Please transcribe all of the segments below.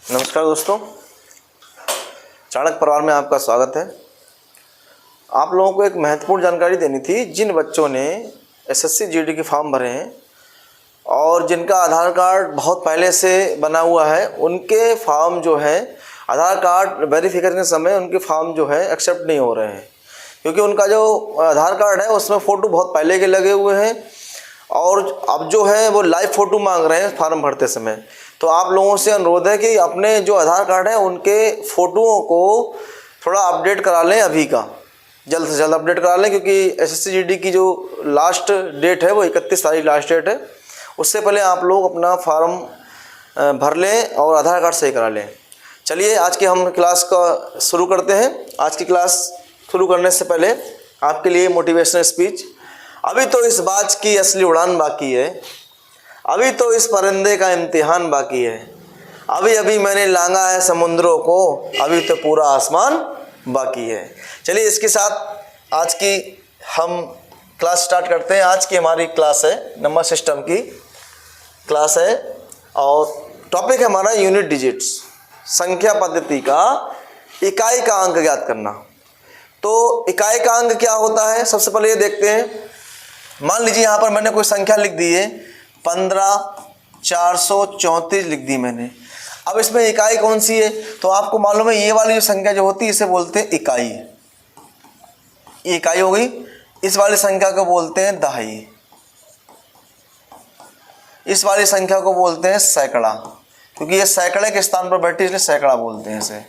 नमस्कार दोस्तों, चाणक्य परिवार में आपका स्वागत है। आप लोगों को एक महत्वपूर्ण जानकारी देनी थी। जिन बच्चों ने एसएससी जीडी के फॉर्म भरे हैं और जिनका आधार कार्ड बहुत पहले से बना हुआ है, उनके फॉर्म जो है आधार कार्ड वेरिफिकेशन के समय उनके फॉर्म जो है एक्सेप्ट नहीं हो रहे हैं, क्योंकि उनका जो आधार कार्ड है उसमें फ़ोटो बहुत पहले के लगे हुए हैं और अब जो है वो लाइव फ़ोटो मांग रहे हैं फॉर्म भरते समय। तो आप लोगों से अनुरोध है कि अपने जो आधार कार्ड है उनके फ़ोटोओं को थोड़ा अपडेट करा लें, अभी का जल्द से जल्द अपडेट करा लें, क्योंकि एसएससी जीडी की जो लास्ट डेट है वो 31 तारीख लास्ट डेट है। उससे पहले आप लोग अपना फॉर्म भर लें और आधार कार्ड सही करा लें। चलिए आज की हम क्लास का शुरू करते हैं। आज की क्लास शुरू करने से पहले आपके लिए मोटिवेशनल स्पीच। अभी तो इस बाज की असली उड़ान बाकी है, अभी तो इस परिंदे का इम्तिहान बाकी है, अभी अभी मैंने लांघा है समुद्रों को, अभी तो पूरा आसमान बाकी है। चलिए इसके साथ आज की हम क्लास स्टार्ट करते हैं। आज की हमारी क्लास है नंबर सिस्टम की क्लास है और टॉपिक है हमारा यूनिट डिजिट्स, संख्या पद्धति का इकाई का अंक ज्ञात करना। तो इकाई का अंक क्या होता है, सबसे पहले ये देखते हैं। मान लीजिए यहाँ पर मैंने कोई संख्या लिख दी है 15,434 लिख दी मैंने। अब इसमें इकाई कौन सी है, तो आपको मालूम है ये वाली जो संख्या जो होती है इसे बोलते हैं इकाई। ये इकाई हो गई। इस वाली संख्या को बोलते हैं दहाई, इस वाली संख्या को बोलते हैं सैकड़ा, क्योंकि ये सैकड़े के स्थान पर बैठी इसलिए सैकड़ा बोलते हैं इसे,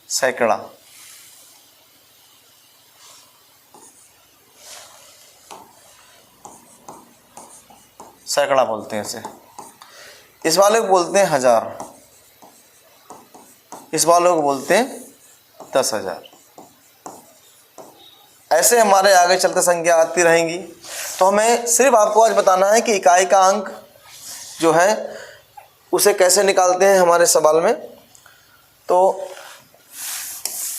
सैकड़ा। सैकड़ा बोलते हैं इसे। इस वाले को बोलते हैं हजार, इस वाले को बोलते हैं 10,000। ऐसे हमारे आगे चलते संख्या आती रहेंगी। तो हमें सिर्फ आपको आज बताना है कि इकाई का अंक जो है उसे कैसे निकालते हैं हमारे सवाल में। तो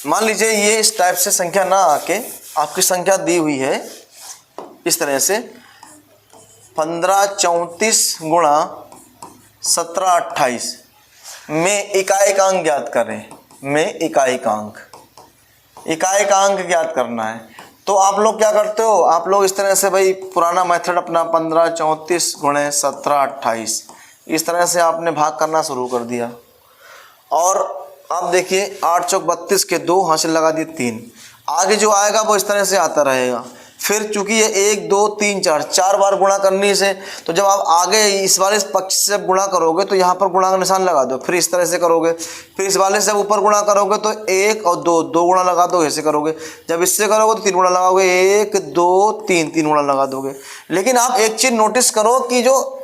मान लीजिए ये इस टाइप से संख्या ना आके आपकी संख्या दी हुई है इस तरह से 1534 गुणा 1728 में इकाई का अंक ज्ञात करें। में इकाई का अंक ज्ञात करना है। तो आप लोग क्या करते हो, आप लोग इस तरह से भाई पुराना मेथड अपना 1534 गुणे 1728 इस तरह से आपने भाग करना शुरू कर दिया। और आप देखिए 8 चौक 32 के 2 हासिल लगा दिए 3। आगे जो आएगा वो इस तरह से आता रहेगा। फिर चूंकि ये 1 2 3 4 बार गुणा करने से, तो जब आप आगे इस वाले पक्ष से गुणा करोगे तो यहाँ पर गुणा का निशान लगा दो। फिर इस तरह से करोगे, फिर इस वाले से ऊपर गुणा करोगे तो 1 और 2 गुणा लगा दो, ऐसे करोगे। जब इससे करोगे तो 3 गुणा लगाओगे, 1 2 3 गुणा लगा दोगे। लेकिन आप एक चीज़ नोटिस करो कि जो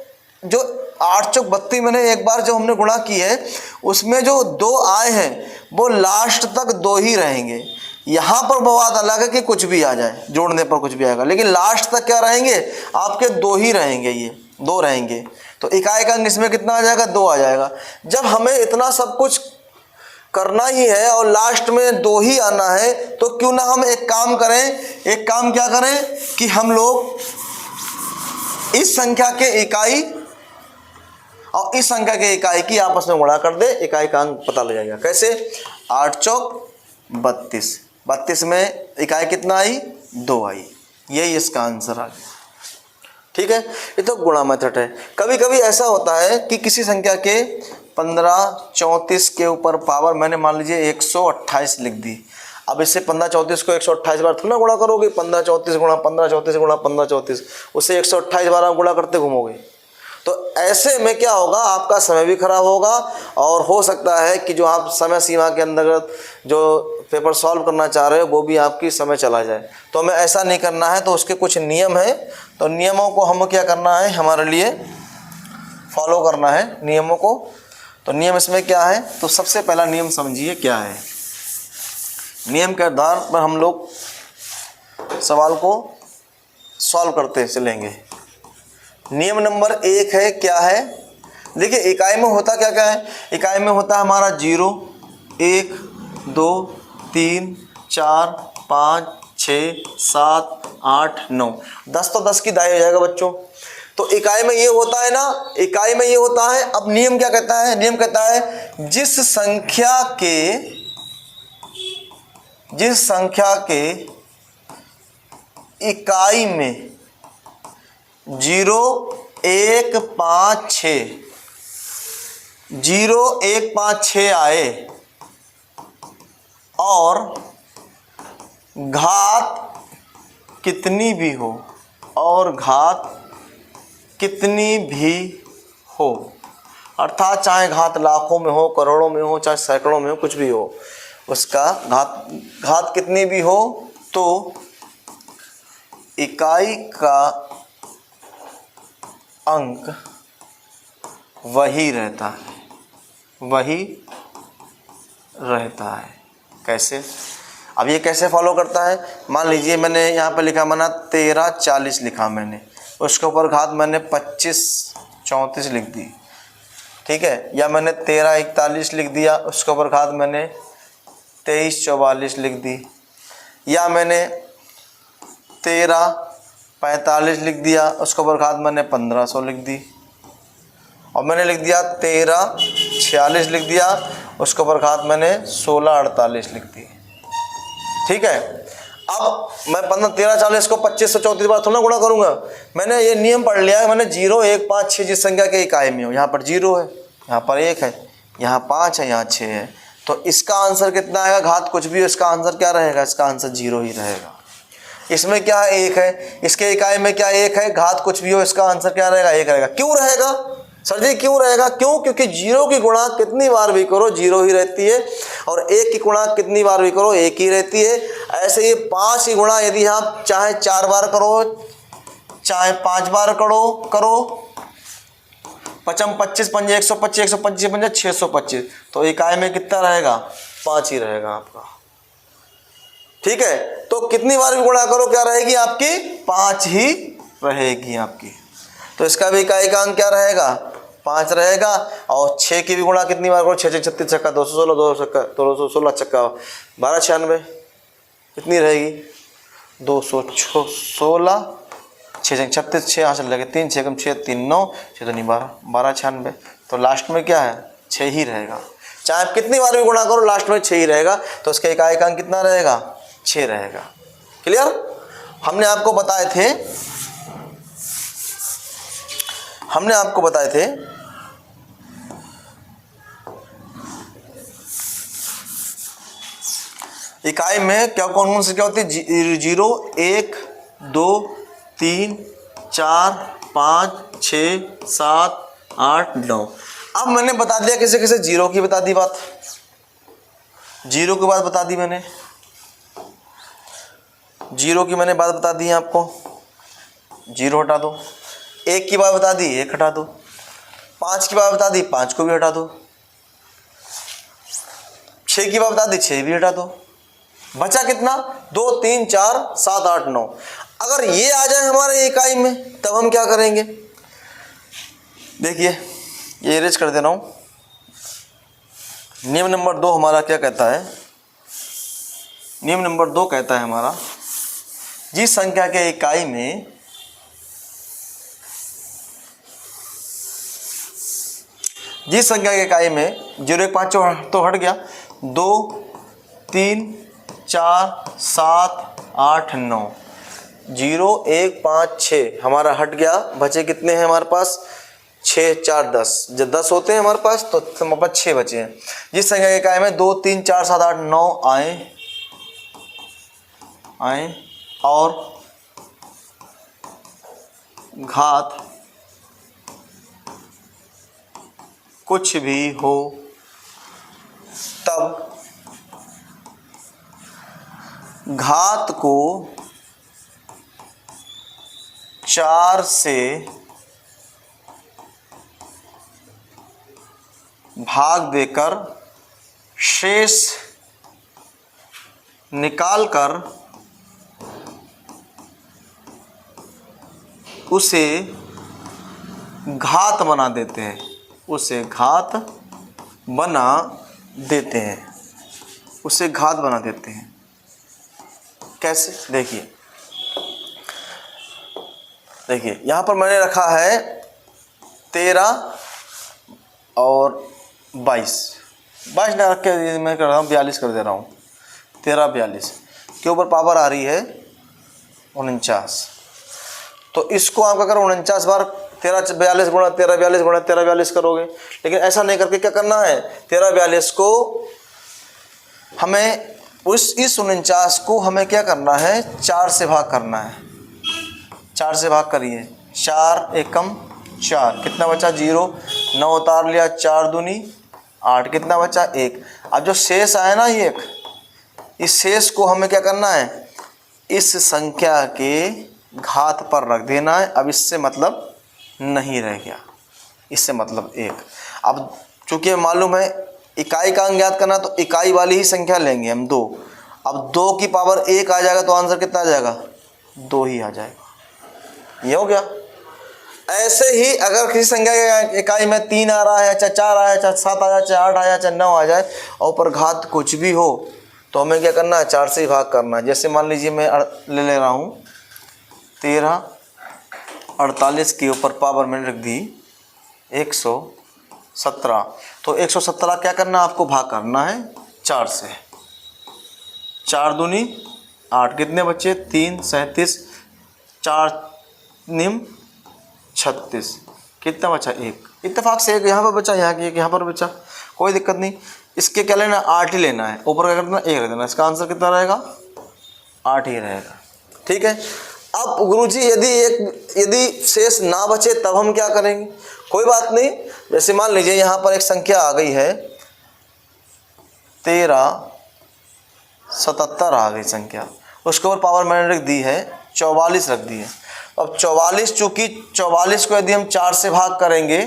8 चौक 32 मैंने एक बार जो हमने गुणा की है उसमें जो 2 आए हैं वो लास्ट तक 2 ही रहेंगे। यहाँ पर बात अलग है कि कुछ भी आ जाए, जोड़ने पर कुछ भी आएगा, लेकिन लास्ट तक क्या रहेंगे आपके 2 ही रहेंगे, ये 2 रहेंगे। तो इकाई का अंक इसमें कितना आ जाएगा, 2 आ जाएगा। जब हमें इतना सब कुछ करना ही है और लास्ट में 2 ही आना है, तो क्यों ना हम एक काम करें। एक काम क्या करें कि हम लोग इस संख्या के इकाई और इस संख्या के इकाई की आपस में गुणा कर दे, इकाई का अंक पता लग जाएगा। कैसे, 8 चौक 32, 32 में इकाई कितना आई, 2 आई। यही इसका आंसर आ गया। ठीक है, ये तो गुणा मेथड है। कभी कभी ऐसा होता है कि किसी संख्या के 1534 के ऊपर पावर मैंने मान लीजिए 128 लिख दी। अब इससे 1534 को 128 बार थोड़ा गुणा करोगे, 1534 गुणा 1534 गुणा 1534, उससे 128 बार आप गुणा करते घूमोगे। तो ऐसे में क्या होगा, आपका समय भी खराब होगा और हो सकता है कि जो आप समय सीमा के अंतर्गत जो पेपर सॉल्व करना चाह रहे हो वो भी आपकी समय चला जाए। तो हमें ऐसा नहीं करना है। तो उसके कुछ नियम हैं, तो नियमों को हमें क्या करना है, हमारे लिए फॉलो करना है नियमों को। तो नियम इसमें क्या है, तो सबसे पहला नियम समझिए क्या है। नियम के आधार पर हम लोग सवाल को सॉल्व करते चलेंगे। नियम नंबर 1 है, क्या है, देखिए इकाई में होता क्या क्या है। इकाई में होता है हमारा 0 1 2 3 4 5 6 7 8 9 10। तो 10 की दाई हो जाएगा बच्चों। तो इकाई में ये होता है ना, इकाई में ये होता है। अब नियम क्या कहता है, नियम कहता है जिस संख्या के इकाई में 0 1 5 6 0 1 5 6 आए और घात कितनी भी हो, और घात कितनी भी हो, अर्थात चाहे घात लाखों में हो, करोड़ों में हो, चाहे सैकड़ों में हो, कुछ भी हो, उसका घात कितनी भी हो, तो इकाई का अंक वही रहता है, वही रहता है। कैसे? अब ये कैसे फॉलो करता है? मान लीजिए मैंने यहाँ पर लिखा, माना 13 40 लिखा मैंने, उसके ऊपर घात मैंने 25 34 लिख दी, ठीक है। या मैंने 13 41 लिख दिया, उसके ऊपर घात मैंने 23 44 लिख दी। या मैंने 13 45 लिख दिया, उसके ऊपर घात मैंने 1500 लिख दी। और मैंने लिख दिया 13 46 लिख दिया, उसके ऊपर घात मैंने 16 48 लिख दी, ठीक है। अब मैं 13 40 को 25 से 34 बार थोड़ा गुणा करूंगा। मैंने ये नियम पढ़ लिया है, मैंने 0 1 5 6 जिस संख्या के इकाई में हो, यहाँ पर 0 है, यहाँ पर 1 है, यहाँ 5 है, यहाँ 6 है, तो इसका आंसर कितना आएगा? घात कुछ भी हो, इसका आंसर क्या रहेगा? इसका आंसर 0 ही रहेगा। इसमें क्या है? 1 है, इसके इकाई में क्या 1 है, घात कुछ भी हो, इसका आंसर क्या रहेगा? 1 रहेगा। क्यों रहेगा सर जी, क्यों रहेगा? क्यों? क्योंकि 0 की गुणा कितनी बार भी करो 0 ही रहती है, और 1 की गुणा कितनी बार भी करो 1 ही रहती है। ऐसे ये 5 की गुणा यदि आप चाहे 4 बार करो, चाहे 5 बार करो 5 25 5 125 125 5 625, तो इकाई में कितना रहेगा? 5 ही रहेगा आपका, ठीक है। तो कितनी बार भी गुणा करो क्या रहेगी आपकी? 5 ही रहेगी आपकी। तो इसका भी इकाई का अंक क्या रहेगा? 5 रहेगा। और 6 की भी गुणा कितनी बार करो? 6 6 36 छक्का 216 216 छक्का 12 96, कितनी रहेगी? 216 6 36 6 यहाँ से लगे 3 6 कम 6 3 9 6 2 12 12 96। तो लास्ट में क्या है? 6 ही रहेगा। चाहे आप कितनी बार भी गुणा करो लास्ट में 6 ही रहेगा। तो इसका इकाई का अंक कितना रहेगा? 6 रहेगा। क्लियर? हमने आपको बताए थे इकाई में क्या कौन सी क्या होती है? 0 1 2 3 4 5 6 7 8 9। अब मैंने बता दिया किसे किसे, 0 की बता दी बात, 0 की बात बता दी मैंने, 0 की मैंने बात बता दी है आपको, 0 हटा दो। 1 की बात बता दी, 1 हटा दो। 5 की बात बता दी, 5 को भी हटा दो। 6 की बात बता दी, 6 भी हटा दो। बचा कितना? 2 3 4 7 8 9। अगर ये आ जाए हमारे इकाई में तब हम क्या करेंगे? देखिए ये इरेज कर दे रहा हूं। नियम नंबर 2 हमारा क्या कहता है? नियम नंबर 2 कहता है हमारा, जिस संख्या के इकाई में जिस संख्या के इकाई में 0 1 5 तो हट गया, 2 3 4 7 8 9, 0 1 5 6 हमारा हट गया। बचे कितने हैं हमारे पास? 6 4 10। जब 10 होते हैं हमारे पास तो हमारे पास 6 बचे हैं। जिस संख्या के इकाई में 2 3 4 7 8 9 आए और घात कुछ भी हो, तब घात को 4 से भाग देकर शेष निकालकर उसे घात बना देते हैं, उसे घात बना देते हैं, उसे घात बना देते हैं। कैसे? देखिए देखिए यहाँ पर मैंने रखा है 13 और 22 ना रख के मैं कर रहा हूँ 42 कर दे रहा हूँ। 13 42 के ऊपर पावर आ रही है 49। तो इसको आप अगर 49 बार 13 42 गुणा 13 42 गुणा 13 42 करोगे, लेकिन ऐसा नहीं करके क्या करना है, 13 42 को हमें इस 49 को हमें क्या करना है, 4 से भाग करना है। 4 से भाग करिए, 4 एकम 4, कितना बचा 0, 9 उतार लिया, 4 दूनी 8, कितना बचा 1। अब जो शेष आया ना ये इस शेष को हमें क्या करना है, इस संख्या के घात पर रख देना है। अब इससे मतलब नहीं रह गया, इससे मतलब 1। अब चूंकि मालूम है इकाई का अंक ज्ञात करना, तो इकाई वाली ही संख्या लेंगे हम 2। अब 2 की पावर 1 आ जाएगा तो आंसर कितना आ जाएगा, 2 ही आ जाएगा। ये हो गया। ऐसे ही अगर किसी संख्या के इकाई में 3 आ रहा है, चाहे 4 आया, चाहे 7 आया, चाहे 8 आया, चाहे 9 आ जाए और ऊपर घात कुछ भी हो, तो हमें क्या करना है, 4 से ही भाग करना है। जैसे मान लीजिए मैं ले रहा हूँ 13 48 के ऊपर पावर मैंने रख दी 117, तो 117 क्या करना है, आपको भाग करना है 4 से। 4 दूनी 8, कितने बच्चे 3 37, 4 निम 36, कितना बचा 1। इत्तेफाक से एक यहाँ पर बचा, यहाँ की एक यहाँ पर बचा, कोई दिक्कत नहीं। इसके क्या लेना, 8 ही लेना है, ऊपर क्या करना 1 रख देना। इसका आंसर कितना रहेगा, 8 ही रहेगा। ठीक है। अब गुरुजी यदि शेष ना बचे तब हम क्या करेंगे, कोई बात नहीं। जैसे मान लीजिए यहाँ पर एक संख्या आ गई है 1377 आ गई संख्या, उसके ऊपर पावर मैंने रख दी है 44 रख दी है। अब 44, चूँकि 44 को यदि हम 4 से भाग करेंगे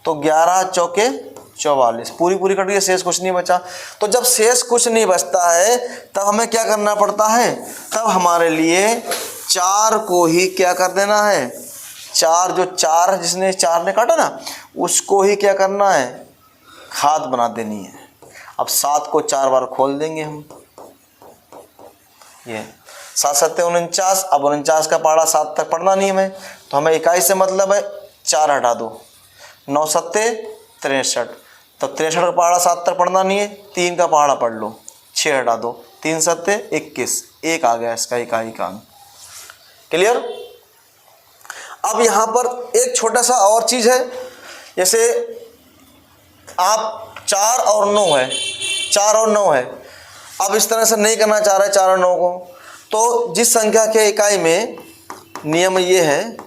तो 11 चौके 44, पूरी कट गई, शेष कुछ नहीं बचा। तो जब शेष कुछ नहीं बचता है तब हमें क्या करना पड़ता है, तब हमारे लिए 4 को ही क्या कर देना है, 4 जो 4 जिसने 4 ने काटा ना, उसको ही क्या करना है, घात बना देनी है। अब 7 को 4 बार खोल देंगे हम, ये 7 सत्ते 49। अब 49 का पहाड़ा 7 तक पढ़ना नहीं हमें, तो हमें इकाई से मतलब है 4 हटा दो, 9 सत्ते 63, तब 63 का पहाड़ा 7 तक पढ़ना नहीं है, 3 का पहाड़ा पढ़ लो, 6 हटा दो, 3 सत्ते 21, 1 आ गया इसका इकाई का अंक। क्लियर। अब यहाँ पर एक छोटा सा और चीज़ है, जैसे आप 4 और 9 है, 4 और 9 है, अब इस तरह से नहीं करना चाह रहे 4 और 9 को, तो जिस संख्या के इकाई में नियम ये है,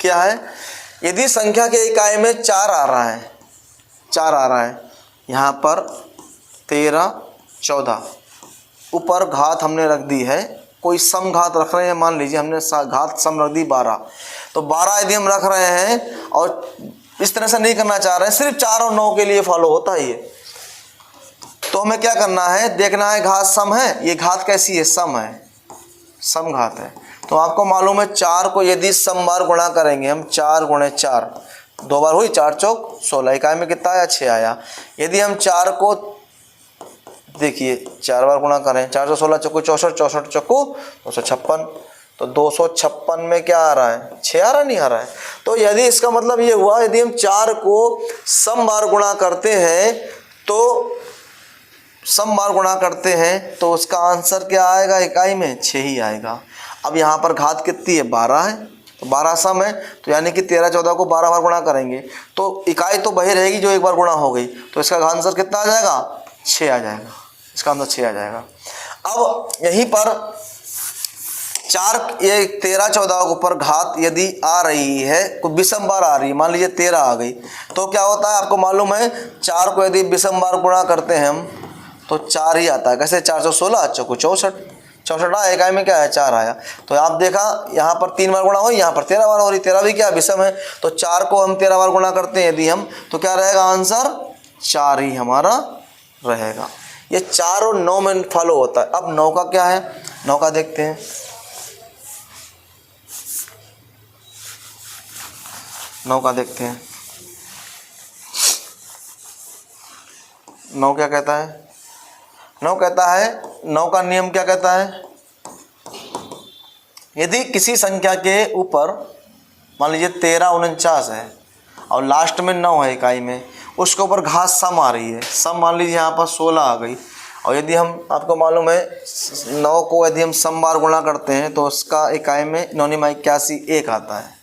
क्या है, यदि संख्या के इकाई में 4 आ रहा है, 4 आ रहा है, यहाँ पर 13 14, ऊपर घात हमने रख दी है, कोई सम घात रख रहे हैं, मान लीजिए हमने घात सम रख दी 12, तो 12 यदि हम रख रहे हैं और इस तरह से नहीं करना चाह रहे हैं, सिर्फ 4 और 9 के लिए फॉलो होता है ये, तो हमें क्या करना है, देखना है घात सम है, ये घात कैसी है, सम है, सम घात है। तो आपको मालूम है 4 को यदि सम बार गुणा करेंगे हम, 4 गुणे 4, 2 बार हुई, 4 चौक 16, इकाई में कितना आया 6 आया। यदि हम 4 को देखिए 4 बार गुणा करें, 4 16 चौको 64, 64 चौको 256, तो 256 में क्या आ रहा है, 6 आ रहा, नहीं आ रहा है। तो यदि इसका मतलब ये हुआ, यदि हम 4 को सम बार गुणा करते हैं तो उसका आंसर क्या आएगा, इकाई में 6 ही आएगा। अब यहाँ पर घात कितनी है, 12 है, तो 12 सम है, तो यानी कि 13 14 को 12 बार गुणा करेंगे तो इकाई तो वही रहेगी जो एक बार गुणा हो गई, तो इसका आंसर कितना आ जाएगा, 6 आ जाएगा, इसका आंसर 6 आ जाएगा। अब यहीं पर 4 ये 13 14 के ऊपर घात यदि आ रही है, कोई विषम बार आ रही है, मान लीजिए 13 आ गई, तो क्या होता है आपको मालूम है, 4 को यदि विषम बार गुणा करते हैं हम तो 4 ही आता है। कैसे, 416 चौको 64, 64 आया, इकाई में क्या है 4 आया। तो आप देखा यहाँ पर 3 बार गुणा हुई, यहाँ पर 13 बार हो रही, 13 भी क्या विषम है, तो 4 को हम 13 बार गुणा करते हैं यदि हम, तो क्या रहेगा आंसर, 4 ही हमारा रहेगा। ये 4 और 9 में फॉलो होता है। अब 9 का क्या है, 9 का देखते हैं। 9 का देखते हैं, 9 क्या कहता है, 9 कहता है, 9 का नियम क्या कहता है, यदि किसी संख्या के ऊपर मान लीजिए 1349 है और लास्ट में 9 है इकाई में, उसके ऊपर घात सम आ रही है, सम मान लीजिए यहाँ पर 16 आ गई, और यदि हम आपको मालूम है 9 को यदि हम सम बार गुणा करते हैं तो उसका इकाई में 9×81 1 आता है,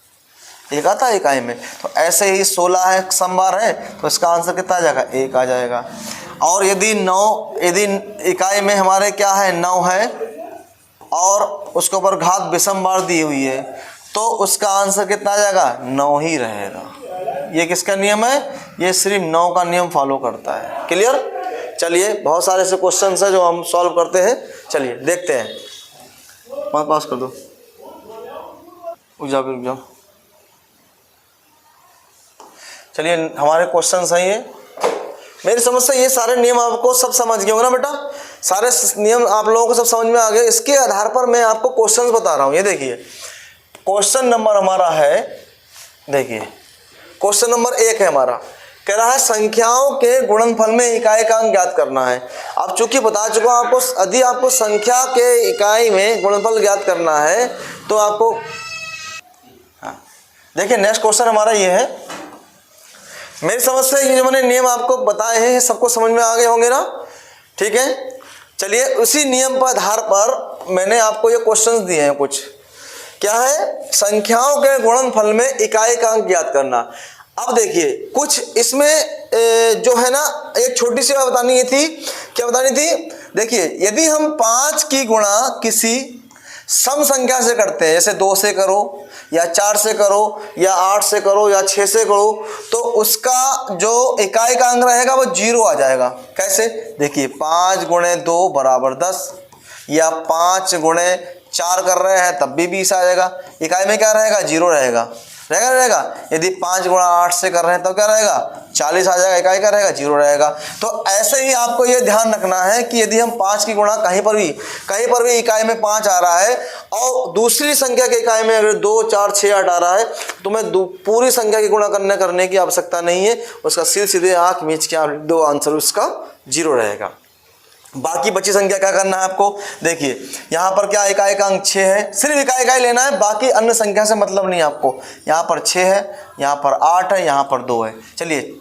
1 आता है इकाई में। तो ऐसे ही 16 है सम बार है तो इसका आंसर कितना आ जाएगा, 1 आ जाएगा। और यदि इकाई में हमारे क्या है 9 है और उसके ऊपर घात विषम बार दी हुई है तो उसका आंसर कितना आ जाएगा, 9 ही रहेगा। ये किसका नियम है, ये सिर्फ 9 का नियम फॉलो करता है। क्लियर। चलिए बहुत सारे ऐसे क्वेश्चन है जो हम सॉल्व करते हैं, चलिए देखते हैं। पास कर दो, रुक जाओ। चलिए हमारे क्वेश्चन हैं ये, मेरी समझ से ये सारे नियम आपको सब समझ गए होंगे ना बेटा, सारे नियम आप लोगों को सब समझ में आ गए। इसके आधार पर मैं आपको क्वेश्चंस बता रहा हूँ। ये देखिए क्वेश्चन नंबर हमारा है, देखिए क्वेश्चन नंबर 1 है हमारा, कह रहा है संख्याओं के गुणनफल में इकाई का अंक ज्ञात करना है। अब चूंकि बता चुका हूं आपको, यदि आपको संख्या के इकाई में गुणनफल ज्ञात करना है तो आपको देखिए नेक्स्ट क्वेश्चन हमारा ये है। मेरी समझ से ये जो मैंने नियम आपको बताए हैं सबको समझ में आ गए होंगे ना, ठीक है। चलिए उसी नियम पर आधार पर मैंने आपको ये क्वेश्चंस दिए हैं कुछ, क्या है, संख्याओं के गुणनफल में इकाई का अंक ज्ञात करना। अब देखिए कुछ इसमें जो है ना एक छोटी सी बात बतानी थी, क्या बतानी थी, देखिए यदि हम 5 की गुणा किसी सम संख्या से करते हैं, जैसे 2 से करो या 4 से करो या 8 से करो या 6 से करो, तो उसका जो इकाई का अंक रहेगा वो 0 आ जाएगा। कैसे, देखिए 5 × 2 = 10 या 5 × 4 कर रहे हैं तब भी 20 आ जाएगा, इकाई में क्या रहेगा, 0 रहेगा। यदि 5 × 8 से कर रहे हैं तब क्या रहेगा, 40 आ जाएगा, इकाई का रहेगा, 0 रहेगा। तो ऐसे ही आपको ये ध्यान रखना है कि यदि हम 5 की गुणा कहीं पर भी इकाई में 5 आ रहा है और दूसरी संख्या की इकाई में अगर 2, 4, 6, 8 आ रहा है तो मैं पूरी संख्या की गुणा करने की आवश्यकता नहीं है, उसका सीधे आंख मीच के आप दो, आंसर उसका 0 रहेगा। बाकी बची संख्या क्या करना है आपको, देखिए यहाँ पर क्या इकाई का अंक 6 है, सिर्फ इकाई लेना है, बाकी अन्य संख्या से मतलब नहीं आपको। यहाँ पर 6 है, यहाँ पर 8 है, यहाँ पर 2 है। चलिए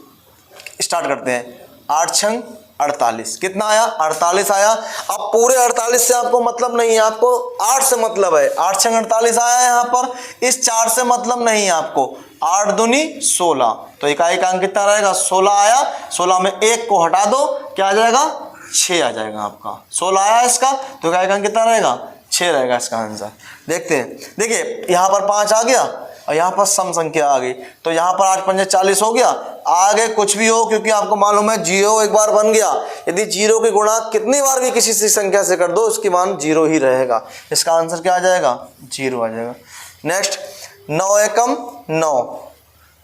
स्टार्ट करते हैं। 8 × 48 कितना आया, 48 आया। अब पूरे 48 से आपको मतलब नहीं है, आपको 8 से मतलब है। 8 × 48 आया यहाँ पर, इस 4 से मतलब नहीं है आपको। 8 दूनी 16, तो इकाई का अंक कितना रहेगा, 16 आया। 16 में 1 को हटा दो, क्या आ जाएगा, 6 आ जाएगा आपका। 16 आया इसका, तो इकाई का अंक कितना रहेगा, 6 रहेगा इसका आंसर। देखते हैं, देखिए यहाँ पर 5 आ गया और यहाँ पर सम संख्या आ गई, तो यहाँ पर 8 × 5 = 40 हो गया। आगे कुछ भी हो, क्योंकि आपको मालूम है 0 एक बार बन गया, यदि 0 की गुणा कितनी बार भी किसी संख्या से कर दो उसकी मान 0 ही रहेगा। इसका आंसर क्या आ जाएगा, 0 आ जाएगा। नेक्स्ट 9 × 1 = 9,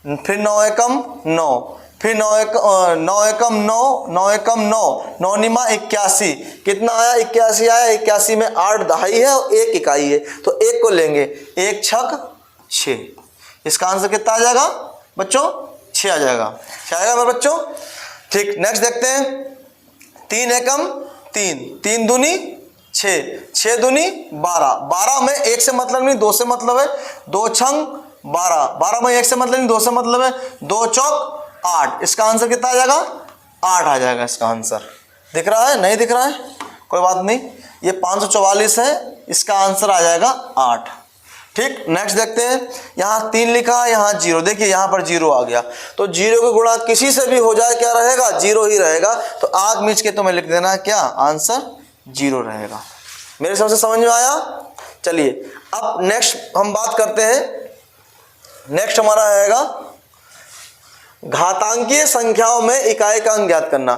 फिर 9 × 1 = 9, फिर 9 × 1 = 9, 9 × 1 = 9, 9 × 81 कितना आया, 81 आया। 81 में 8 दहाई है और 1 इकाई है, तो 1 को लेंगे, 1 × 6, इसका आंसर कितना आ जाएगा बच्चों, 6 आ जाएगा। 6 आएगा मेरे बच्चों, ठीक। नेक्स्ट देखते हैं, 3 × 1 = 3, 3 दूनी 6, 6 दूनी 12, 12 में 1 से मतलब नहीं 2 से मतलब है, 2 × 12, 12 में 1 से मतलब नहीं 2 से मतलब है, 2 × 8, इसका आंसर कितना आ जाएगा, 8 आ जाएगा इसका आंसर। दिख रहा है, नहीं दिख रहा है, कोई बात नहीं, ये 544 है, इसका आंसर आ जाएगा 8। ठीक। नेक्स्ट देखते हैं, यहाँ 3 लिखा है, यहाँ 0, देखिए यहाँ पर 0 आ गया, तो 0 की गुणा किसी से भी हो जाए क्या रहेगा, 0 ही रहेगा। तो आग मीच के तुम्हें लिख देना क्या, आंसर 0 रहेगा। मेरे समझ से समझ में आया। चलिए अब नेक्स्ट हम बात करते हैं, नेक्स्ट हमारा आएगा घातांकीय संख्याओं में इकाई का अंक ज्ञात करना।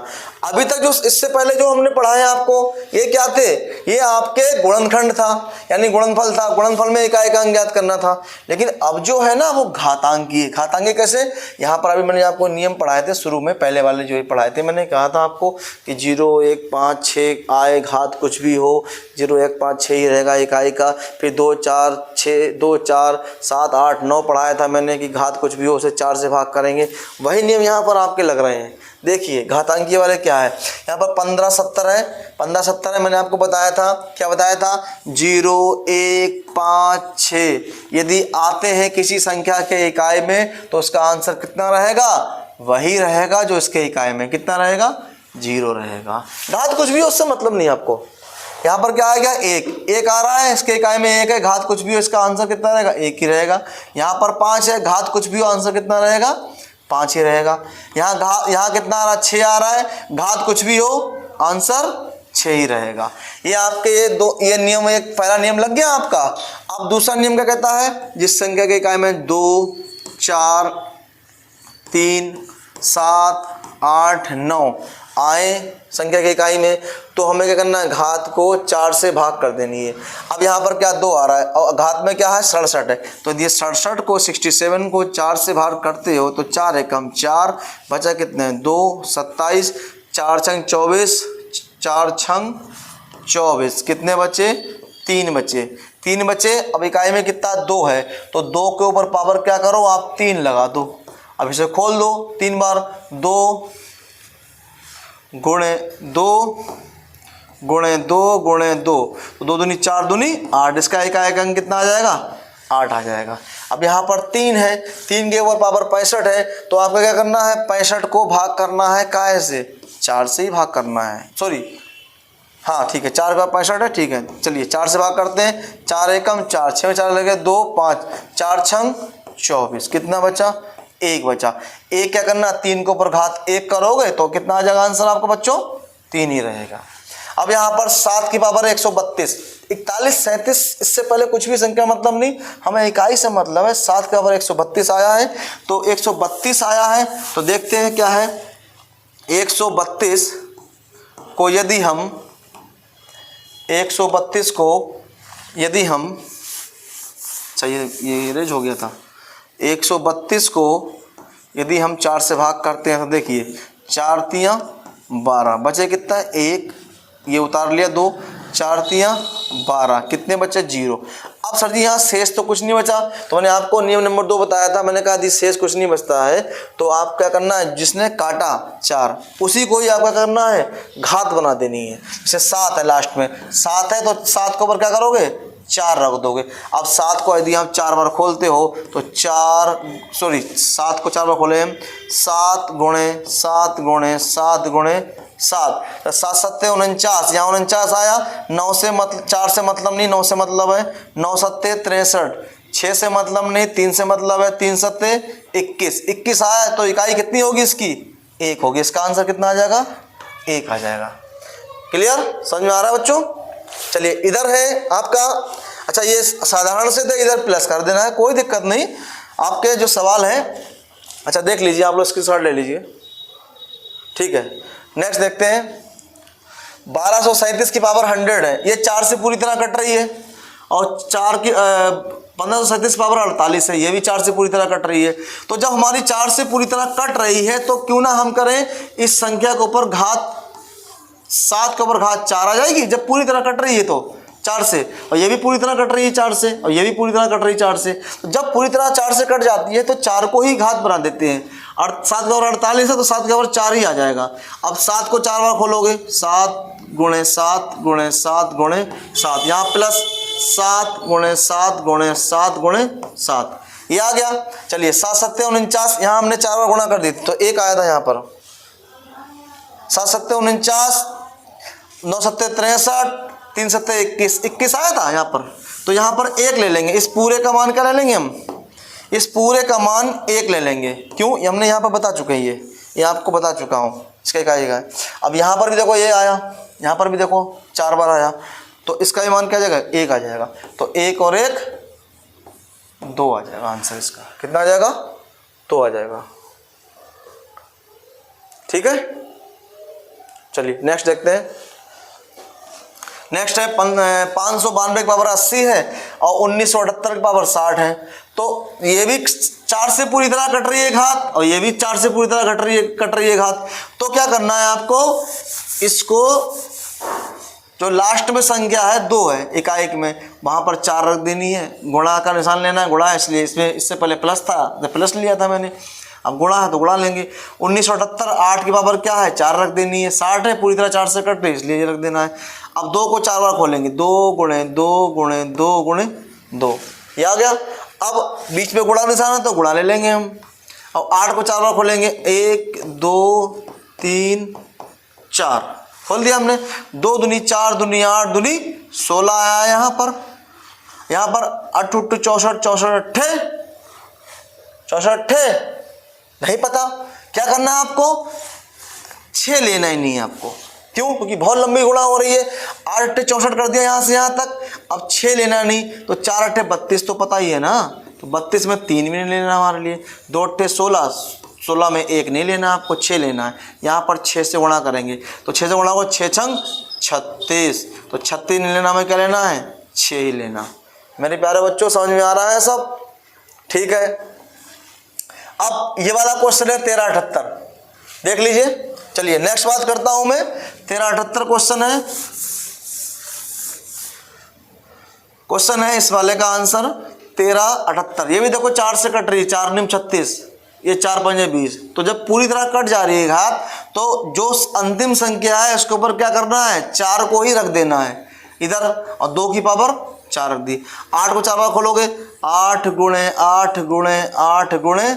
अभी तक जो इससे पहले जो हमने पढ़ाए आपको, ये क्या थे, ये आपके गुणनखंड था, यानी गुणनफल था, गुणनफल में इकाई का अंक ज्ञात करना था। लेकिन अब जो है ना वो घातांकीय। घातांकीय कैसे, यहाँ पर अभी मैंने आपको नियम पढ़ाए थे शुरू में, पहले वाले जो पढ़ाए थे, मैंने कहा था आपको कि 0, 1, 5, 6 आए, घात कुछ भी हो 0, 1, 5, 6 ही रहेगा इकाई का। फिर 2, 4, 7, 8, 9 पढ़ाया था मैंने कि घात कुछ भी हो उसे 4 से भाग करेंगे वही नियम यहाँ पर आपके लग रहे हैं। देखिए घातांकीय वाले क्या है, यहाँ पर 15 70 है, 15 70 है, मैंने आपको बताया था, क्या बताया था, 0 1 5 6 यदि आते हैं किसी संख्या के इकाई में तो उसका आंसर कितना रहेगा, वही रहेगा जो इसके इकाई में, कितना रहेगा, 0 रहेगा। घात कुछ भी हो उससे मतलब नहीं आपको। यहाँ पर क्या आएगा, एक आ रहा है, इसके इकाई में 1 है, घात कुछ भी हो इसका आंसर कितना रहेगा, 1 ही रहेगा। यहाँ पर 5 है, घात कुछ भी हो आंसर कितना रहेगा, 5 ही रहेगा। यहाँ कितना आ रहा है, 6 आ रहा है, घात कुछ भी हो आंसर 6 ही रहेगा। ये आपके ये नियम, एक पहला नियम लग गया आपका। अब दूसरा नियम क्या कहता है, जिस संख्या के इकाई में 2 4 3 7 8 9 आए संख्या की इकाई में, तो हमें क्या करना है, घात को 4 से भाग कर देनी है। अब यहाँ पर क्या 2 आ रहा है और घात में क्या है 67 है, तो यदि 67 को 67 को 4 से भाग करते हो तो 4 एकम 4 बचा कितने 2 27 4 छंग 24 4 छंग 24 कितने बचे 3 बचे। अब इकाई में कितना 2 है, तो 2 के ऊपर पावर क्या करो आप 3 लगा दो। अब इसे खोल दो 3 बार, 2 गुणे 2 गुणे 2 गुणे 2, तो 2 दूनी 4 दूनी 8, इसका इकाई का अंक कितना आ जाएगा, 8 आ जाएगा। अब यहाँ पर 3 है, 3 के ऊपर पावर 65 है, तो आपको क्या करना है, 65 को भाग करना है काहे से, 4 से ही भाग करना है, सॉरी हाँ ठीक है, 4 का 65 है, ठीक है चलिए 4 से भाग करते हैं, 4 एकम 4 6 में 4 लगे 2 5 4 छंग 24 कितना बचा, 1 बचा। 1 क्या करना, 3 के ऊपर घात 1 करोगे तो कितना आ जाएगा आंसर आपको बच्चों, 3 ही रहेगा। अब यहाँ पर 7 की पावर 132 41 37, इससे पहले कुछ भी संख्या मतलब नहीं, हमें इकाई से मतलब है। 7 की पावर 132 आया है, तो 132 आया है, तो देखते हैं क्या है, 132 को यदि हम 132 को यदि हम, चाहिए ये रेज हो गया था, 132 को यदि हम 4 से भाग करते हैं तो देखिए 4 तियाँ 12 बचे कितना 1, ये उतार लिया 2 4 तियाँ 12 कितने बचे 0। अब सर जी यहाँ शेष तो कुछ नहीं बचा, तो मैंने आपको नियम नंबर 2 बताया था, मैंने कहा यदि शेष कुछ नहीं बचता है तो आप क्या करना है, जिसने काटा 4 उसी को ही आपका करना है घात बना देनी है। जैसे 7 है, लास्ट में 7 है तो 7 के ऊपर क्या करोगे 4 रख दोगे। अब 7 को यदि आप 4 बार खोलते हो तो 7 को 4 बार खोले हम, 7 गुणे 7 गुणे 7 गुणे 7, 7 7 49, यहाँ 49 आया, 9 से मतलब 4 से मतलब नहीं, 9 से मतलब है, 9 7 63, 6 से मतलब नहीं, 3 से मतलब है, 3 7 21 आया, तो इकाई कितनी होगी इसकी 1 होगी। इसका आंसर कितना आ जाएगा 1 आ जाएगा। क्लियर, समझ में आ रहा है बच्चों। चलिए इधर है आपका, अच्छा ये साधारण से तो इधर प्लस कर देना है, कोई दिक्कत नहीं। आपके जो सवाल है अच्छा देख लीजिए, आप लोग स्क्रीनशॉट ले लीजिए, ठीक है। नेक्स्ट देखते हैं, 1237 की पावर 100 है, ये 4 से पूरी तरह कट रही है, और 1537 की पावर 48 है, ये भी 4 से पूरी तरह कट रही है। तो जब हमारी 4 से पूरी तरह कट रही है तो क्यों ना हम करें इस संख्या के ऊपर घात, 7 के ऊपर घात 4 आ जाएगी जब पूरी तरह कट रही है तो 4 से, और ये भी पूरी तरह कट रही है 4 से, और ये भी पूरी तरह कट रही है 4 से। तो जब पूरी तरह 4 से कट जाती है तो 4 को ही घात बना देते हैं, और 7 के ऊपर 48 है तो 7 के ऊपर 4 ही आ जाएगा। अब 7 को 4 बार खोलोगे, 7 गुणे 7 गुणे 7 गुणे 7, यहाँ प्लस 7 गुणे 7 गुणे 7 गुणे 7, ये आ गया। चलिए 7 7 49, यहाँ हमने 4 बार गुणा कर दी तो 1 आया था यहाँ पर, 7 7 49, 9 7 63, 3 7 21 आया था यहाँ पर, तो यहाँ पर 1 ले लेंगे। इस पूरे का मान क्या ले लेंगे हम, इस पूरे का मान 1 ले लेंगे। क्यों, ये हमने यहाँ पर बता चुके हैं, ये आपको बता चुका हूँ इसका इकाई का। अब यहाँ पर भी देखो ये आया, यहाँ पर भी देखो 4 बार आया, तो इसका भी मान क्या आ जाएगा 1 आ जाएगा। तो 1 और 1 2 आ जाएगा आंसर इसका, कितना आ जाएगा 2 आ जाएगा। ठीक है, चलिए नेक्स्ट देखते हैं। नेक्स्ट है 592 की पावर 80 है और 1978 की पावर 60 है। तो ये भी 4 से पूरी तरह कट रही है घात, और ये भी 4 से पूरी तरह कट रही है घात। तो क्या करना है आपको, इसको जो लास्ट में संख्या है 2 है इकाई में, वहां पर 4 रख देनी है, गुणा का निशान लेना है, गुणा इसलिए इसमें इससे पहले प्लस था तो प्लस लिया था मैंने। अब गुणा है तो गुणा लेंगे। 1978 8 की पावर क्या है 4 रख देनी है। 60 है पूरी तरह 4 से कट रही इसलिए ये रख देना है। अब 2 को 4 बार खोलेंगे 2 गुणे 2 गुणे 2 गुणे 2 ये आ गया। अब बीच में गुणा निशान है तो गुणा ले लेंगे हम। अब 8 को 4 बार खोलेंगे 1 2 3 4 खोल दिया हमने। 2 दूनी 4 दूनी 8 दूनी 16 आया यहाँ पर। 8 8 64 64 64 नहीं पता क्या करना है आपको 6 लेना ही नहीं है आपको। क्यों? क्योंकि बहुत लंबी गुणा हो रही है। 8 8 64 कर दिया यहाँ से यहाँ तक। अब 6 लेना नहीं तो 4 8 32 तो पता ही है ना। तो 32 में 3 भी नहीं लेना हमारे लिए। 2 8 16 16 में 1 नहीं लेना आपको 6 लेना है। यहाँ पर 6 से गुणा करेंगे तो 6 से गुणा को 6 छंग 36 तो 36 नहीं लेना, हमें क्या लेना है 6 ही लेना। मेरे प्यारे बच्चों समझ में आ रहा है सब? ठीक है। अब ये वाला क्वेश्चन है 1378 देख लीजिए। चलिए नेक्स्ट बात करता हूं मैं। 1378 क्वेश्चन है इस वाले का आंसर 1378। ये भी देखो 4 से कट रही है 4 9 36 ये 4 5 20 तो जब पूरी तरह कट जा रही है घात तो जो अंतिम संख्या है उसके ऊपर क्या करना है 4 को ही रख देना है इधर और 2 की पावर 4 रख दी। 8 को 4 बार खोलोगे 8 गुणे 8 गुणे 8 गुणे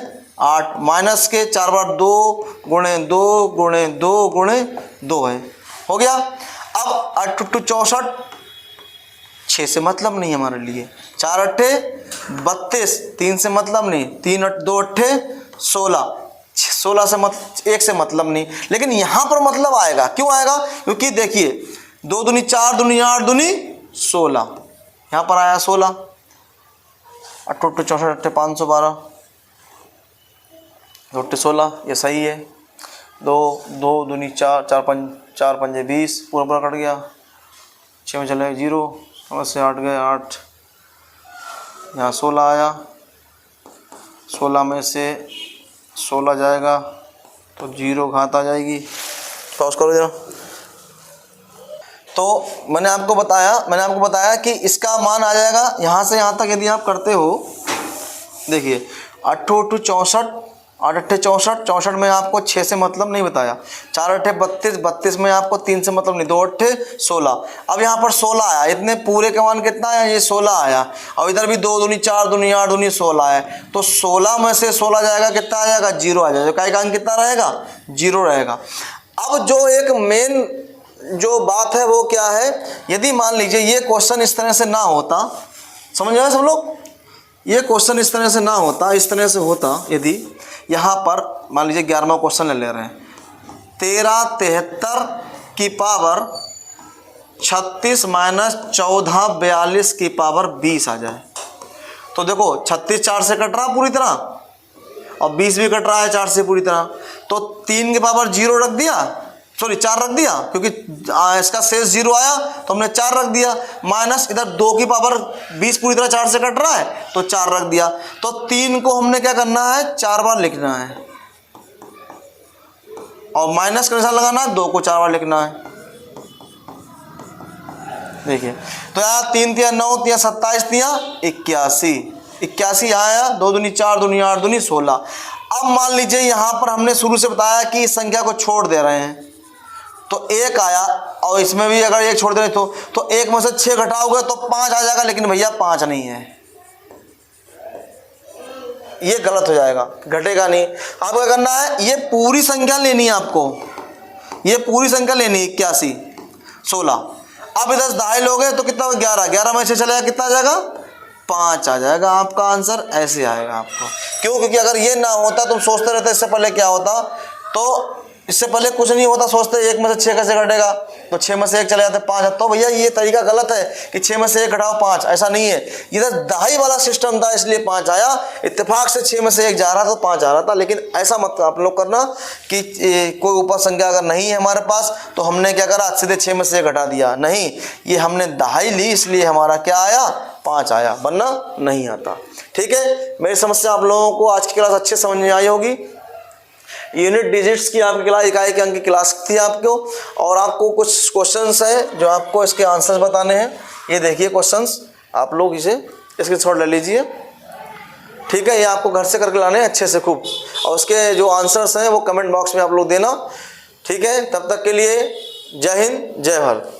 8 माइनस के 4 बार 2 गुणे 2 गुणे 2 गुणे 2 है हो गया। अब 8 8 64 6 से मतलब नहीं हमारे लिए। 4 8 32 3 से मतलब नहीं। 3 8 2 8 16 16 से 1 से मतलब नहीं। लेकिन यहाँ पर मतलब आएगा। क्यों आएगा? क्योंकि देखिए 2 दूनी 4 दूनी 8 दूनी 16 यहाँ पर आया 16। 8 8 64 8 512 2 8 16 ये सही है। 2 2 दूनी 4 4 5 20 पूरा पूरा कट गया। 6 में चले 0 से 8 गए 8 यहाँ 16 आया। 16 में से 16 जाएगा तो 0 घात आ जाएगी। पॉज करो जरा। तो मैंने आपको बताया कि इसका मान आ जाएगा यहाँ से यहाँ तक यदि आप करते हो। देखिए 8 8 64 8 8 64 64 में आपको 6 से मतलब नहीं बताया। 4 8 32 32 में आपको 3 से मतलब नहीं। 2 8 16 अब यहाँ पर 16 आया। इतने पूरे का मान कितना आया ये 16 आया। और इधर भी 2 दूनी 4 दूनी 8 दूनी 16 है तो 16 में से 16 जाएगा कितना आ जाएगा 0 आ जाएगा। का अंक कितना रहेगा 0 रहेगा। अब जो एक मेन जो बात है वो क्या है, यदि मान लीजिए ये क्वेश्चन इस तरह से ना होता, समझ रहे हैं सब लोग, ये क्वेश्चन इस तरह से ना होता, इस तरह से होता यदि यहाँ पर मान लीजिए 11वां क्वेश्चन ले रहे हैं 1373 की पावर 36 माइनस 14 42 की पावर 20 आ जाए तो देखो 36 4 से कट रहा पूरी तरह और 20 भी कट रहा है 4 से पूरी तरह तो 3 की पावर 0 रख दिया, सॉरी 4 रख दिया क्योंकि इसका शेष 0 आया तो हमने 4 रख दिया। माइनस इधर 2 की पावर 20 पूरी तरह 4 से कट रहा है तो 4 रख दिया। तो 3 को हमने क्या करना है 4 बार लिखना है और माइनस का निशान लगाना है, 2 को 4 बार लिखना है। देखिए तो यहाँ 3 तिया 9 तिया 27 तिया 81 यहाँ आया। 2 दूनी 4 दूनी 8 दूनी 16। अब मान लीजिए यहाँ पर हमने शुरू से बताया कि इस संख्या को छोड़ दे रहे हैं तो 1 आया और इसमें भी अगर 1 छोड़ दे तो 1 में से 6 घटाओगे तो 5 आ जाएगा। लेकिन भैया 5 नहीं है, ये गलत हो जाएगा, घटेगा नहीं। आपको क्या करना है ये पूरी संख्या लेनी है आपको, ये पूरी संख्या लेनी है 81 16। अब इधर दहाई लोगे तो कितना 11 में से चलेगा कितना आ जाएगा 5 आ जाएगा। आपका आंसर ऐसे आएगा आपको। क्यों? क्योंकि अगर ये ना होता तुम सोचते रहते इससे पहले क्या होता, तो इससे पहले कुछ नहीं होता, सोचते 1 में से 6 कैसे घटेगा तो 6 में से 1 चले जाते 5। तो भैया ये तरीका गलत है कि 6 में से 1 घटाओ 5, ऐसा नहीं है। इधर दहाई वाला सिस्टम था इसलिए 5 आया, इत्तेफाक से 6 में से 1 जा रहा था तो 5 आ रहा था। लेकिन ऐसा मत आप लोग करना कि कोई ऊपर संख्या अगर नहीं है हमारे पास तो हमने क्या करा सीधे 6 में से 1 घटा दिया, नहीं, ये हमने दहाई ली इसलिए हमारा क्या आया 5 आया, वरना नहीं आता। ठीक है, मेरी समस्या आप लोगों को आज की क्लास अच्छे समझ में आई होगी। यूनिट डिजिट्स की आपकी क्लास इकाई के अंक की क्लास थी आपको, और आपको कुछ क्वेश्चंस है जो आपको इसके आंसर्स बताने हैं। ये देखिए क्वेश्चंस, आप लोग इसके शॉर्ट ले लीजिए। ठीक है, ये आपको घर से करके लाने हैं अच्छे से खूब, और उसके जो आंसर्स हैं वो कमेंट बॉक्स में आप लोग देना। ठीक है, तब तक के लिए जय हिंद जय भारत।